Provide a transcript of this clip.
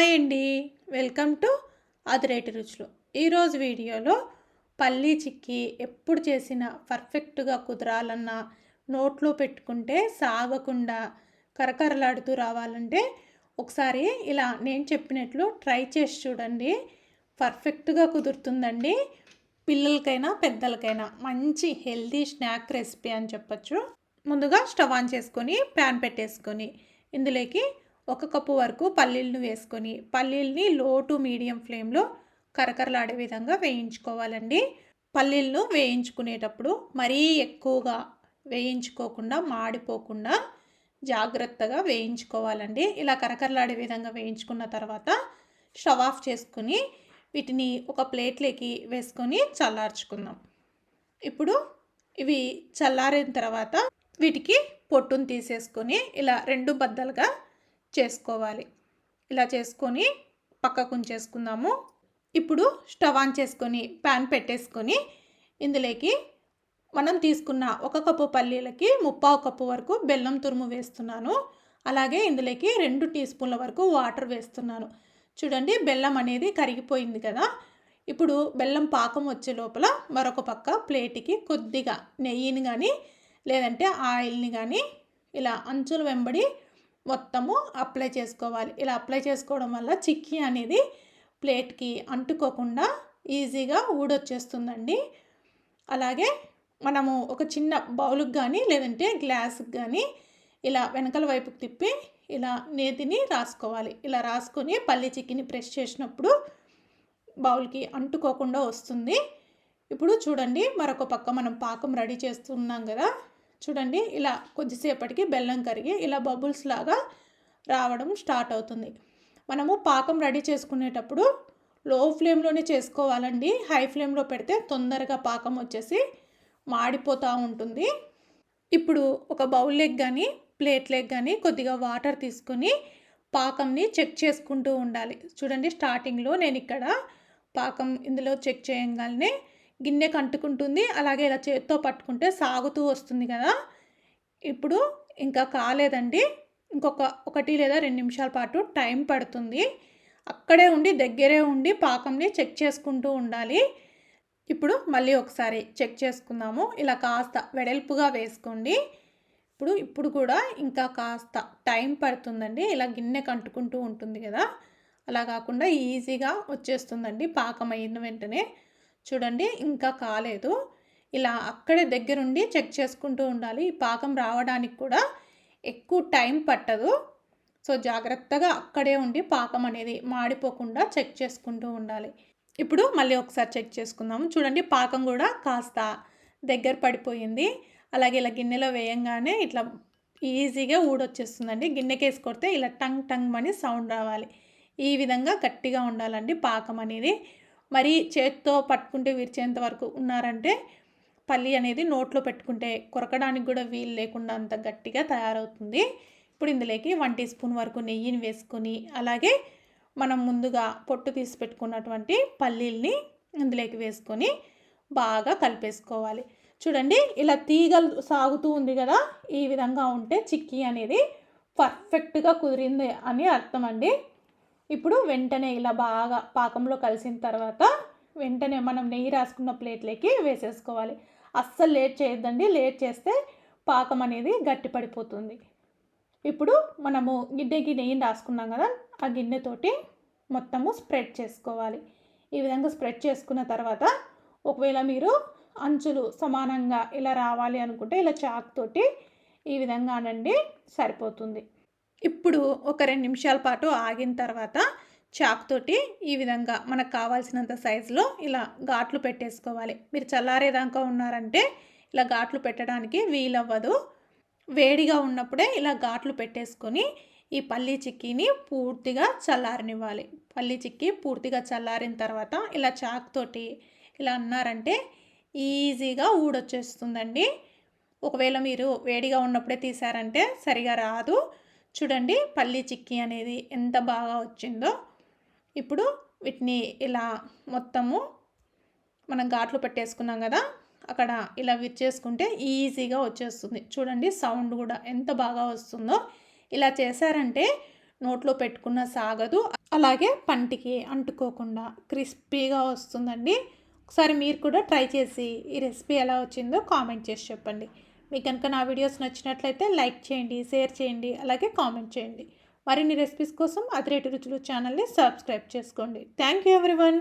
Hi అండి, welcome to అదిరేటి రుచులు. ఈరోజు వీడియోలో పల్లీ చిక్కీ ఎప్పుడు చేసినా పర్ఫెక్ట్గా కుదరాలన్నా, నోట్లో పెట్టుకుంటే సాగకుండా కరకరలాడుతూ రావాలంటే ఒకసారి ఇలా నేను చెప్పినట్లు ట్రై చేసి చూడండి. పర్ఫెక్ట్గా కుదురుతుందండి. పిల్లలకైనా పెద్దలకైనా మంచి హెల్తీ స్నాక్ రెసిపీ అని చెప్పచ్చు. ముందుగా స్టవ్ ఆన్ చేసుకొని ప్యాన్ పెట్టేసుకొని ఇందులోకి 1 కప్పు వరకు పల్లీలను వేసుకొని పల్లీల్ని లో టు మీడియం ఫ్లేమ్లో కరకరలాడే విధంగా వేయించుకోవాలండి. పల్లీలను వేయించుకునేటప్పుడు మరీ ఎక్కువగా వేయించుకోకుండా మాడిపోకుండా జాగ్రత్తగా వేయించుకోవాలండి. ఇలా కరకరలాడే విధంగా వేయించుకున్న తర్వాత స్టవ్ ఆఫ్ చేసుకుని వీటిని ఒక ప్లేట్లోకి వేసుకొని చల్లార్చుకుందాం. ఇప్పుడు ఇవి చల్లారిన తర్వాత వీటికి పొట్టును తీసేసుకొని ఇలా 2 బద్దలుగా చేసుకోవాలి. ఇలా చేసుకొని పక్కకు ఉంచేసుకుందాము. ఇప్పుడు స్టవ్ ఆన్ చేసుకొని ప్యాన్ పెట్టేసుకొని ఇందులోకి మనం తీసుకున్న 1 కప్పు పల్లీలకి 3/4 కప్పు వరకు బెల్లం తురుము వేస్తున్నాను. అలాగే ఇందులోకి 2 టీ స్పూన్ల వరకు వాటర్ వేస్తున్నాను. చూడండి, బెల్లం అనేది కరిగిపోయింది కదా. ఇప్పుడు బెల్లం పాకం వచ్చే లోపల మరొక పక్క ప్లేట్కి కొద్దిగా నెయ్యిని కానీ లేదంటే ఆయిల్ని కానీ ఇలా అంచుల వెంబడి మొత్తము అప్లై చేసుకోవాలి. ఇలా అప్లై చేసుకోవడం వల్ల చిక్కీ అనేది ప్లేట్కి అంటుకోకుండా ఈజీగా ఊడొచ్చేస్తుందండి. అలాగే మనము ఒక చిన్న బౌల్కి కానీ లేదంటే గ్లాస్కి కానీ ఇలా వెనకల వైపుకి తిప్పి ఇలా నేతిని రాసుకోవాలి. ఇలా రాసుకొని పల్లీ చిక్కీని ప్రెస్ చేసినప్పుడు బౌల్కి అంటుకోకుండా వస్తుంది. ఇప్పుడు చూడండి, మరొక పక్క మనం పాకం రెడీ చేస్తున్నాం కదా. చూడండి, ఇలా కొద్దిసేపటికి బెల్లం కరిగి ఇలా బబుల్స్ లాగా రావడం స్టార్ట్ అవుతుంది. మనము పాకం రెడీ చేసుకునేటప్పుడు లో ఫ్లేమ్లోనే చేసుకోవాలండి. హై ఫ్లేమ్లో పెడితే తొందరగా పాకం వచ్చేసి మాడిపోతూ ఉంటుంది. ఇప్పుడు ఒక బౌల్లోకి కానీ ప్లేట్లోకి కానీ కొద్దిగా వాటర్ తీసుకొని పాకంని చెక్ చేసుకుంటూ ఉండాలి. చూడండి, స్టార్టింగ్లో నేను ఇక్కడ పాకం ఇందులో చెక్ చేయగానే గిన్నెకి అంటుకుంటుంది. అలాగే ఇలా చేత్తో పట్టుకుంటే సాగుతూ వస్తుంది కదా. ఇప్పుడు ఇంకా కాలేదండి. ఇంకొక 1 లేదా 2 నిమిషాల పాటు టైం పడుతుంది. అక్కడే ఉండి దగ్గరే ఉండి పాకంని చెక్ చేసుకుంటూ ఉండాలి. ఇప్పుడు మళ్ళీ ఒకసారి చెక్ చేసుకుందాము. ఇలా కాస్త వెడల్పుగా వేసుకోండి. ఇప్పుడు కూడా ఇంకా కాస్త టైం పడుతుందండి. ఇలా గిన్నెకి అంటుకుంటూ ఉంటుంది కదా, అలా కాకుండా ఈజీగా వచ్చేస్తుందండి పాకం అయిన వెంటనే. చూడండి, ఇంకా కాలేదు. ఇలా అక్కడే దగ్గరుండి చెక్ చేసుకుంటూ ఉండాలి. ఈ పాకం రావడానికి కూడా ఎక్కువ టైం పట్టదు. సో జాగ్రత్తగా అక్కడే ఉండి పాకం అనేది మాడిపోకుండా చెక్ చేసుకుంటూ ఉండాలి. ఇప్పుడు మళ్ళీ ఒకసారి చెక్ చేసుకుందాము. చూడండి, పాకం కూడా కాస్త దగ్గర పడిపోయింది. అలాగే ఇలా గిన్నెలో వేయంగానే ఇట్లా ఈజీగా ఊడొచ్చేస్తుందండి. గిన్నెకి వేసి కొడితే ఇలా టంగ్ టంగ్ అని సౌండ్ రావాలి. ఈ విధంగా గట్టిగా ఉండాలండి పాకం అనేది. మరి చేత్తో పట్టుకుంటే విరిచేంత వరకు ఉన్నారంటే పల్లి అనేది నోట్లో పెట్టుకుంటే కొరకడానికి కూడా వీలు లేకుండా అంత గట్టిగా తయారవుతుంది. ఇప్పుడు ఇందులోకి 1 టీ స్పూన్ వరకు నెయ్యిని వేసుకొని అలాగే మనం ముందుగా పొట్టు తీసి పెట్టుకున్నటువంటి పల్లీల్ని ఇందులోకి వేసుకొని బాగా కలిపేసుకోవాలి. చూడండి, ఇలా తీగలు సాగుతూ ఉంది కదా, ఈ విధంగా ఉంటే చిక్కీ అనేది పర్ఫెక్ట్గా కుదిరింది అని అర్థం అండి. ఇప్పుడు వెంటనే ఇలా బాగా పాకంలో కలిసిన తర్వాత వెంటనే మనం నెయ్యి రాసుకున్న ప్లేట్లోకి వేసేసుకోవాలి. అస్సలు లేట్ చేయొద్దండి. లేట్ చేస్తే పాకం అనేది గట్టి పడిపోతుంది. ఇప్పుడు మనము గిన్నెకి నెయ్యిని రాసుకున్నాం కదా, ఆ గిన్నెతోటి మొత్తము స్ప్రెడ్ చేసుకోవాలి. ఈ విధంగా స్ప్రెడ్ చేసుకున్న తర్వాత ఒకవేళ మీరు అంచులు సమానంగా ఇలా రావాలి అనుకుంటే ఇలా చాక్ తోటి ఈ విధంగా అనండి, సరిపోతుంది. ఇప్పుడు ఒక 2 నిమిషాల పాటు ఆగిన తర్వాత చాక్ తోటి ఈ విధంగా మనకు కావాల్సినంత సైజులో ఇలా ఘాట్లు పెట్టేసుకోవాలి. మీరు చల్లారేదాకా ఉన్నారంటే ఇలా ఘాట్లు పెట్టడానికి వీలవ్వదు. వేడిగా ఉన్నప్పుడే ఇలా ఘాట్లు పెట్టేసుకొని ఈ పల్లీ చిక్కీని పూర్తిగా చల్లారనివ్వాలి. పల్లీ చిక్కీ పూర్తిగా చల్లారిన తర్వాత ఇలా చాక్ తోటి ఇలా అన్నారంటే ఈజీగా ఊడొచ్చేస్తుందండి. ఒకవేళ మీరు వేడిగా ఉన్నప్పుడే తీసారంటే సరిగా రాదు. చూడండి, పల్లీ చిక్కీ అనేది ఎంత బాగా వచ్చిందో. ఇప్పుడు వీటిని ఇలా మొత్తము మనం ఘాట్లు పెట్టేసుకున్నాం కదా, అక్కడ ఇలా విచ్చేసుకుంటే ఈజీగా వచ్చేస్తుంది. చూడండి, సౌండ్ కూడా ఎంత బాగా వస్తుందో. ఇలా చేశారంటే నోట్లో పెట్టుకున్న సాగదు, అలాగే పంటికి అంటుకోకుండా క్రిస్పీగా వస్తుందండి. ఒకసారి మీరు కూడా ట్రై చేసి ఈ రెసిపీ ఎలా వచ్చిందో కామెంట్ చేసి చెప్పండి. మీకు కనుక నా వీడియోస్ నచ్చినట్లయితే లైక్ చేయండి, షేర్ చేయండి, అలాగే కామెంట్ చేయండి. మరిన్ని రెసిపీస్ కోసం అదిరేటి రుచులు ఛానల్ని సబ్స్క్రైబ్ చేసుకోండి. Thank you everyone.